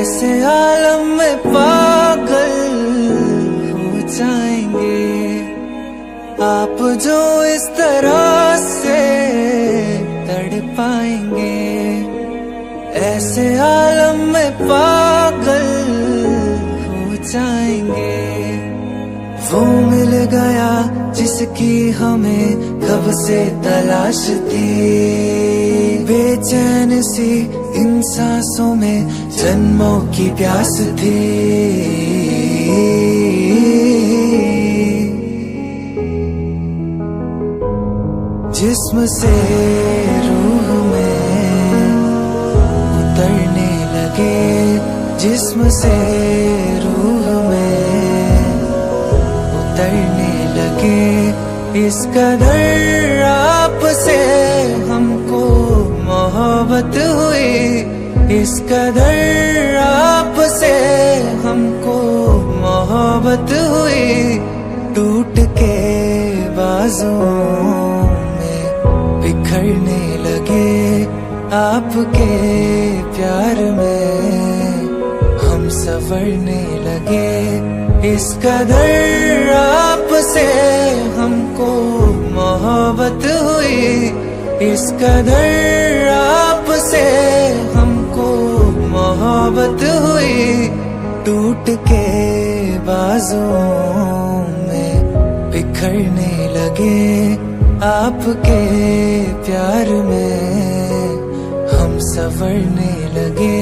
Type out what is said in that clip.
ऐसे आलम में पागल हो जाएंगे आप जो इस तरह से तड़पाएंगे। ऐसे आलम में पागल हो जाएंगे। वो मिल गया जिसकी हमें कब से तलाश थी, बेचैन सी इन सांसों में जन्मों की प्यास थी। जिस्म से रूह में उतरने लगे, जिस्म से रूह में उतरने लगे। इस कदर आपसे हमको मोहब्बत हुई, इस कदर आपसे हमको मोहब्बत हुई। टूट के बाजुओं बिखरने लगे आपके प्यार में हम संवरने लगे। इस कदर आपसे हमको मोहब्बत हुई, इस कदर आपसे हमको मोहब्बत हुई। टूट के बाजुओं में बिखरने लगे आपके प्यार में हम संवरने लगे।